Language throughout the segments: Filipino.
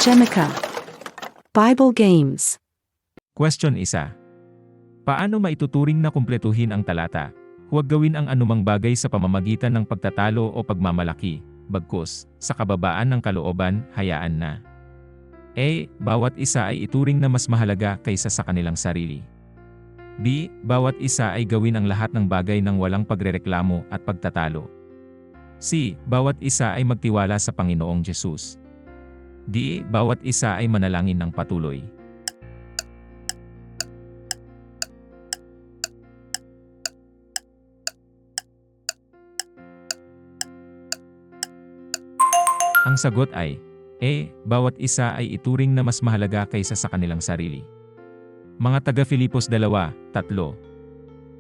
Shemika. Bible Games. Question 1. Paano maituturing na kumpletuhin ang talata? Huwag gawin ang anumang bagay sa pamamagitan ng pagtatalo o pagmamalaki, bagkus, sa kababaan ng kalooban, hayaan na. A. Bawat isa ay ituring na mas mahalaga kaysa sa kanilang sarili. B. Bawat isa ay gawin ang lahat ng bagay ng walang pagrereklamo at pagtatalo. C. Bawat isa ay magtiwala sa Panginoong Jesus. D. Bawat isa ay manalangin ng patuloy. Ang sagot ay A. Bawat isa ay ituring na mas mahalaga kaysa sa kanilang sarili. Mga taga-Filipos 2:3.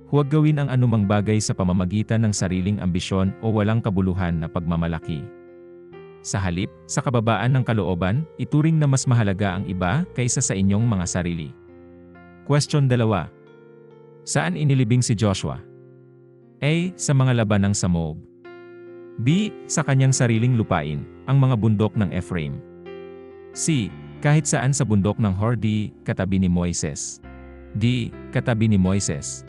Huwag gawin ang anumang bagay sa pamamagitan ng sariling ambisyon o walang kabuluhan na pagmamalaki. Sa halip, sa kababaan ng kalooban, ituring na mas mahalaga ang iba kaysa sa inyong mga sarili. Question 2. Saan inilibing si Joshua? A. Sa mga labanang sa Moab. B. Sa kanyang sariling lupain, ang mga bundok ng Ephraim. C. Kahit saan sa bundok ng Hor. D. Katabi ni Moises. D. Katabi ni Moises.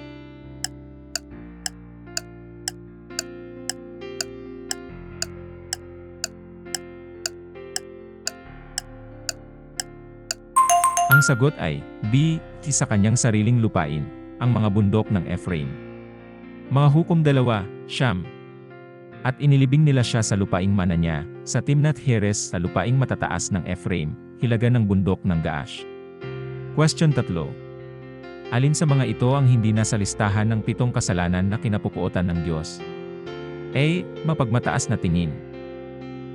Ang sagot ay B. Sa kanyang sariling lupain, ang mga bundok ng Ephraim. Mga Hukom 2:9. At inilibing nila siya sa lupaing mana niya, sa Timnath Heres sa lupaing matataas ng Ephraim, hilaga ng bundok ng Gaash. Question 3. Alin sa mga ito ang hindi nasa listahan ng 7 kasalanan na kinapupuotan ng Diyos? A. Mapagmataas na tingin.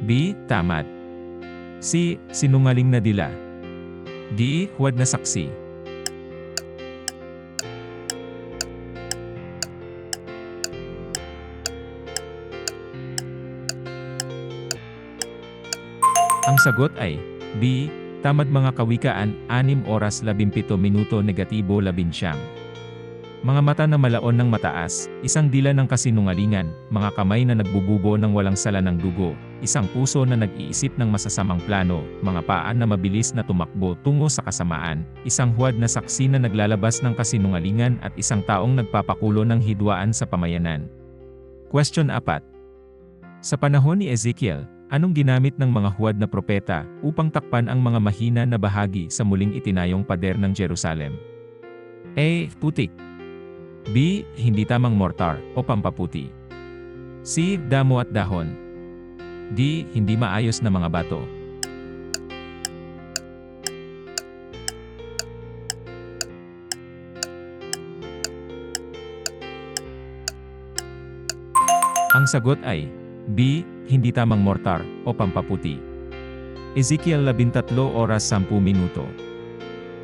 B. Tamad. C. Sinungaling na dila. D. Huwad na saksi. Ang sagot ay B. Tamad. Mga Kawikaan 6:17 negatibo 11. Mga mata na malaon ng mataas, isang dila ng kasinungalingan, mga kamay na nagbububo ng walang sala ng dugo, isang puso na nag-iisip ng masasamang plano, mga paa na mabilis na tumakbo tungo sa kasamaan, isang huwad na saksi na naglalabas ng kasinungalingan at isang taong nagpapakulo ng hidwaan sa pamayanan. Question 4. Sa panahon ni Ezekiel, anong ginamit ng mga huwad na propeta upang takpan ang mga mahina na bahagi sa muling itinayong pader ng Jerusalem? A. Putik. B. Hindi tamang mortar o pampaputi. C. Damo at dahon. D. Hindi maayos na mga bato. Ang sagot ay B. Hindi tamang mortar o pampaputi. Ezekiel 13:10.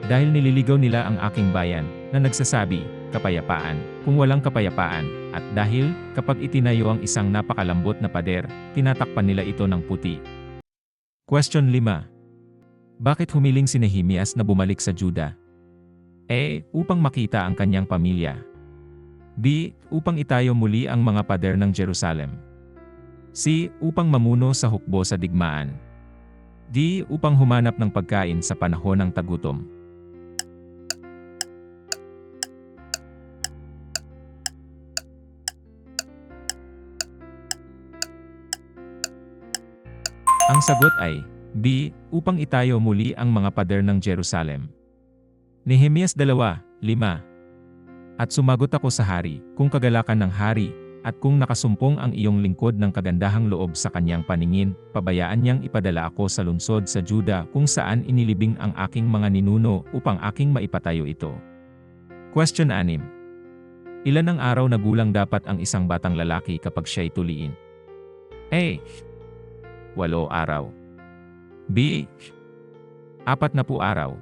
Dahil nililigaw nila ang aking bayan, na nagsasabi, kapayapaan, kung walang kapayapaan, at dahil, kapag itinayo ang isang napakalambot na pader, tinatakpan nila ito ng puti. Question 5. Bakit humiling si Nehemias na bumalik sa Juda? A. Upang makita ang kanyang pamilya. B. Upang itayo muli ang mga pader ng Jerusalem. C. Upang mamuno sa hukbo sa digmaan. D. Upang humanap ng pagkain sa panahon ng tagutom. Ang sagot ay B. Upang itayo muli ang mga pader ng Jerusalem. Nehemias 2:5. At sumagot ako sa hari, kung kagalakan ng hari, at kung nakasumpong ang iyong lingkod ng kagandahang loob sa kanyang paningin, pabayaan niyang ipadala ako sa lungsod sa Juda kung saan inilibing ang aking mga ninuno upang aking maipatayo ito. Question 6. Ilan ang araw na gulang dapat ang isang batang lalaki kapag siya'y tuliin? A. 8 araw. B. 40 araw.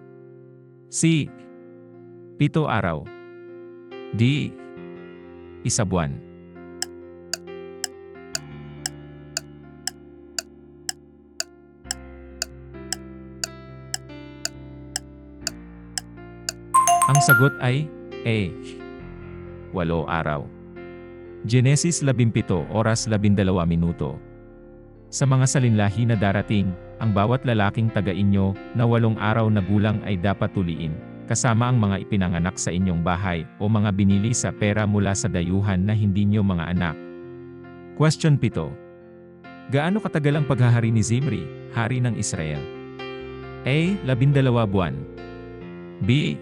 C. 7 araw. D. 1 buwan. Ang sagot ay A. 8 araw. Genesis 17:12. Sa mga salinlahi na darating, ang bawat lalaking taga-inyo na 8 araw na gulang ay dapat tuliin, kasama ang mga ipinanganak sa inyong bahay o mga binili sa pera mula sa dayuhan na hindi nyo mga anak. Question 7. Gaano katagal ang paghahari ni Zimri, hari ng Israel? A. 12 buwan. B.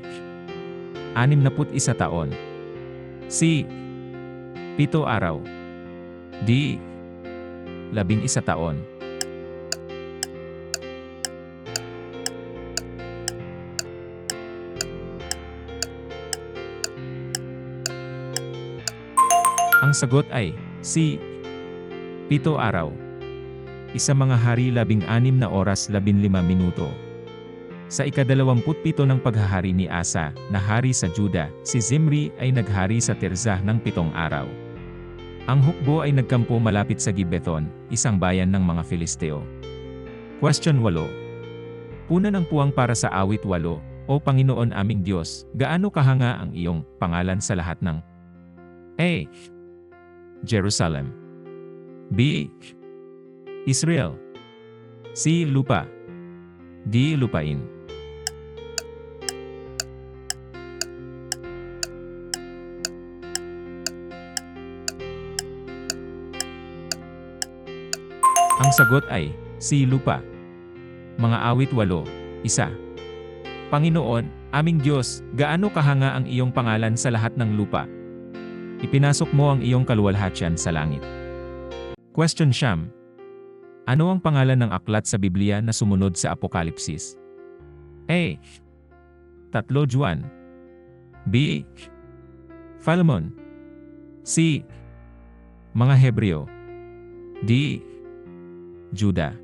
61 taon. C. 7 araw. D. 11 taon. Ang sagot ay C. 7 araw. Isa mga hari 16 na oras 15 minuto. Sa ika-27 ng paghahari ni Asa, na hari sa Juda, si Zimri ay naghari sa Tirzah ng 7 araw. Ang hukbo ay nagkampo malapit sa Gibeton, isang bayan ng mga Filisteo. Question 8. Puna ng puwang para sa awit 8, O Panginoon aming Diyos, gaano kahanga ang iyong pangalan sa lahat ng A. Jerusalem. B. Israel. C. Lupa. D. Lupain. Ang sagot ay C. Lupa. Mga awit 8, 1. Panginoon, aming Diyos, gaano kahanga ang iyong pangalan sa lahat ng lupa. Ipinasok mo ang iyong kaluwalhatian sa langit. Question 9. Ano ang pangalan ng aklat sa Biblia na sumunod sa Apokalipsis? A. 3 Juan. B. Philemon. C. Mga Hebreo. D. Juda.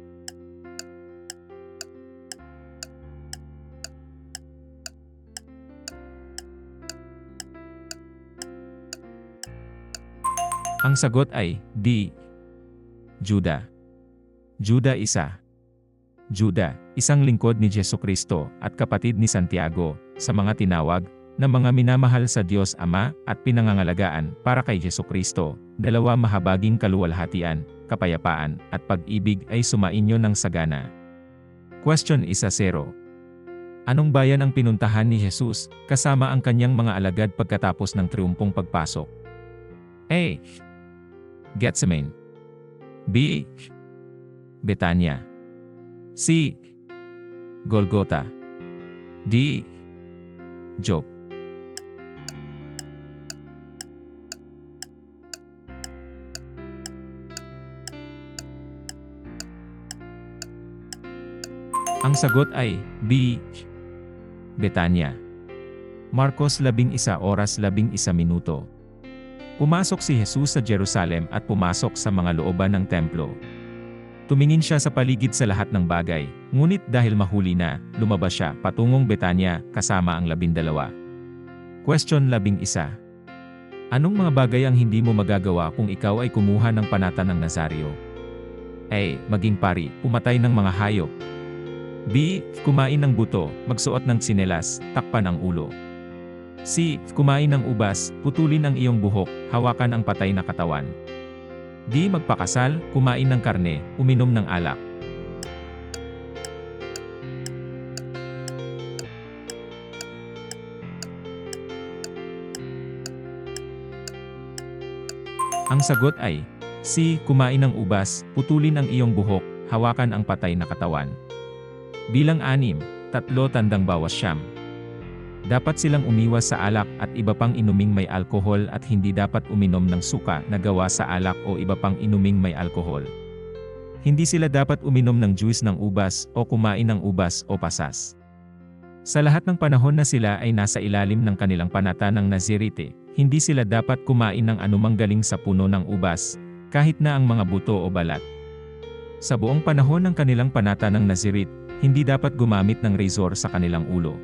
Ang sagot ay D. Juda. Juda isa. Juda, isang lingkod ni Jesucristo at kapatid ni Santiago, sa mga tinawag na mga minamahal sa Diyos Ama at pinangangalagaan para kay Jesucristo, dalawa mahabaging kaluwalhatian, kapayapaan at pag-ibig ay sumainyo ng sagana. Question 1-0. Anong bayan ang pinuntahan ni Jesus kasama ang kanyang mga alagad pagkatapos ng triumpong pagpasok? A. Getsemane. B. Betania. C. Golgota. D. Job. Ang sagot ay B. Betania. Marcos 11 oras 11 minuto. Pumasok si Jesus sa Jerusalem at pumasok sa mga looban ng templo. Tumingin siya sa paligid sa lahat ng bagay, ngunit dahil mahuli na, lumabas siya patungong Betania kasama ang 12. Question 11. Anong mga bagay ang hindi mo magagawa kung ikaw ay kumuha ng panata ng Nazario? A. Maging pari, pumatay ng mga hayop. B. Kumain ng buto, magsuot ng tsinelas, takpan ang ulo. C. Kumain ng ubas, putulin ang iyong buhok, hawakan ang patay na katawan. D. Magpakasal, kumain ng karne, uminom ng alak. Ang sagot ay C. Kumain ng ubas, putulin ang iyong buhok, hawakan ang patay na katawan. Bilang 6, 3 tandang bawas siyam. Dapat silang umiwas sa alak at iba pang inuming may alkohol at hindi dapat uminom ng suka na gawa sa alak o iba pang inuming may alkohol. Hindi sila dapat uminom ng juice ng ubas o kumain ng ubas o pasas. Sa lahat ng panahon na sila ay nasa ilalim ng kanilang panata ng Nazirite, hindi sila dapat kumain ng anumang galing sa puno ng ubas, kahit na ang mga buto o balat. Sa buong panahon ng kanilang panata ng Nazirit, hindi dapat gumamit ng razor sa kanilang ulo.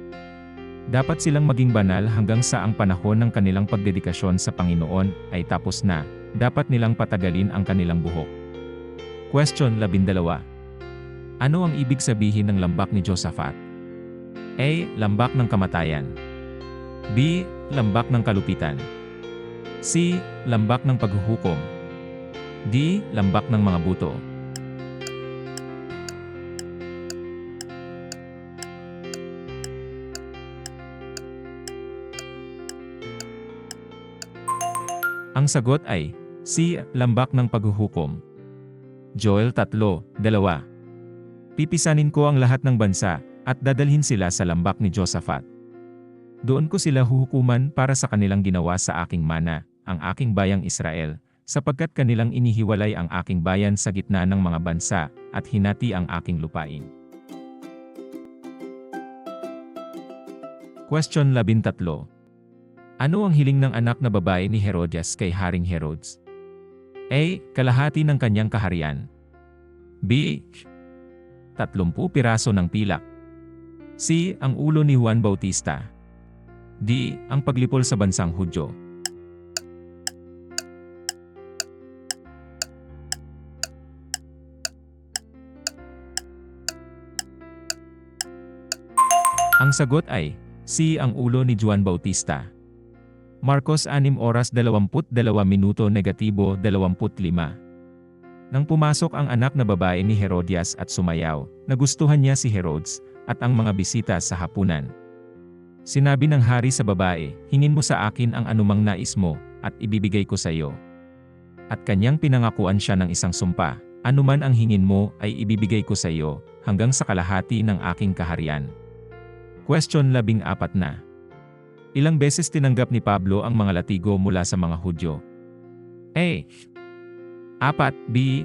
Dapat silang maging banal hanggang sa ang panahon ng kanilang pagdedikasyon sa Panginoon ay tapos na, dapat nilang patagalin ang kanilang buhok. Question 12. Ano ang ibig sabihin ng lambak ni Josaphat? A. Lambak ng kamatayan. B. Lambak ng kalupitan. C. Lambak ng paghuhukom. D. Lambak ng mga buto. Ang sagot ay C. Lambak ng paghuhukom. Joel 3:2. Pipisanin ko ang lahat ng bansa, at dadalhin sila sa lambak ni Josaphat. Doon ko sila huhukuman para sa kanilang ginawa sa aking mana, ang aking bayang Israel, sapagkat kanilang inihiwalay ang aking bayan sa gitna ng mga bansa, at hinati ang aking lupain. Question 13. Ano ang hiling ng anak na babae ni Herodias kay Haring Herodes? A. Kalahati ng kanyang kaharian. B. 30 piraso ng pilak. C. Ang ulo ni Juan Bautista. D. Ang paglipol sa bansang Hudyo. Ang sagot ay C. Ang ulo ni Juan Bautista. Marcos 6:22 -25. Nang pumasok ang anak na babae ni Herodias at sumayaw, nagustuhan niya si Herodes at ang mga bisita sa hapunan. Sinabi ng hari sa babae, "Hingin mo sa akin ang anumang nais mo, at ibibigay ko sa iyo." At kanyang pinangakuan siya ng isang sumpa, "Anuman ang hingin mo ay ibibigay ko sa iyo, hanggang sa kalahati ng aking kaharian." Question 14 na. Ilang beses tinanggap ni Pablo ang mga latigo mula sa mga Hudyo? A. 4, B.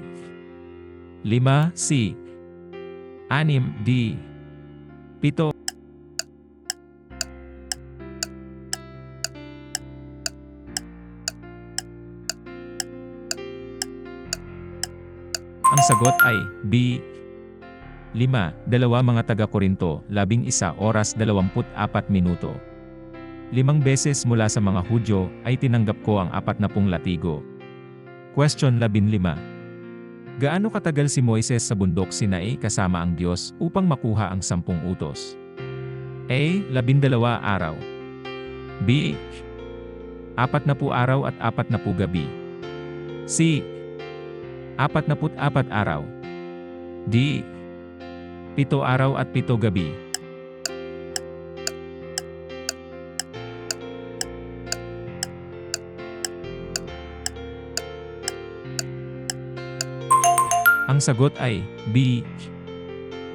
5, C. 6, D. 7. Ang sagot ay B. 5. Dalawa mga taga-Korinto, 11:24. 5 beses mula sa mga Hudyo ay tinanggap ko ang 40 latigo. Question 15. Gaano katagal si Moises sa bundok Sinai kasama ang Diyos upang makuha ang 10 utos? A. 12 araw. B. 40 araw at 40 gabi. C. 44 araw. D. 7 araw at 7 gabi. Ang sagot ay B.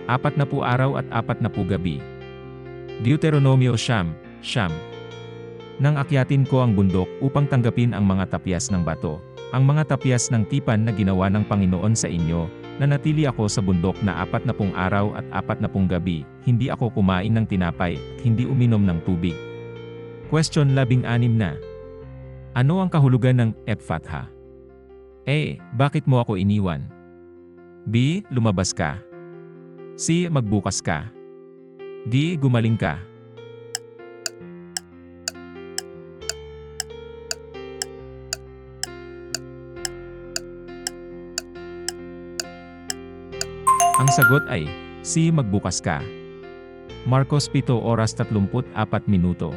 40 araw at 40 gabi. Deuteronomio 9:9. Nang akyatin ko ang bundok upang tanggapin ang mga tapyas ng bato, ang mga tapyas ng tipan na ginawa ng Panginoon sa inyo, nanatili ako sa bundok na 40 araw at 40 gabi, hindi ako kumain ng tinapay, at hindi uminom ng tubig. Question 16 na. Ano ang kahulugan ng Ephatha? A. Bakit mo ako iniwan? B. Lumabas ka. C. Magbukas ka. D. Gumaling ka. Ang sagot ay C. Magbukas ka. Marcos 7:34.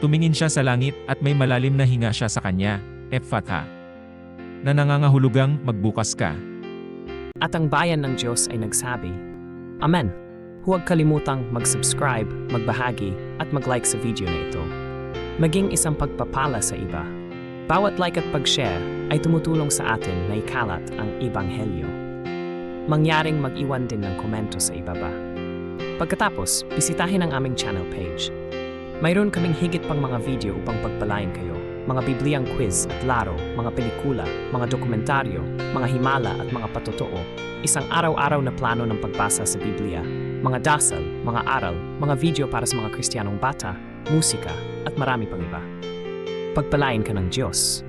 Tumingin siya sa langit at may malalim na hinga siya sa kanya, Ephatha, na nangangahulugang magbukas ka. At ang bayan ng Diyos ay nagsabi, Amen. Huwag kalimutang mag-subscribe, magbahagi, at mag-like sa video na ito. Maging isang pagpapala sa iba. Bawat like at pag-share ay tumutulong sa atin na ikalat ang Ebanghelyo. Mangyaring mag-iwan din ng komento sa ibaba. Pagkatapos, bisitahin ang aming channel page. Mayroon kaming higit pang mga video upang pagpalain kayo. Mga Bibliang quiz at laro, mga pelikula, mga dokumentaryo, mga himala at mga patotoo, isang araw-araw na plano ng pagbasa sa Biblia, mga dasal, mga aral, mga video para sa mga Kristiyanong bata, musika, at marami pang iba. Pagpalain ka ng Diyos.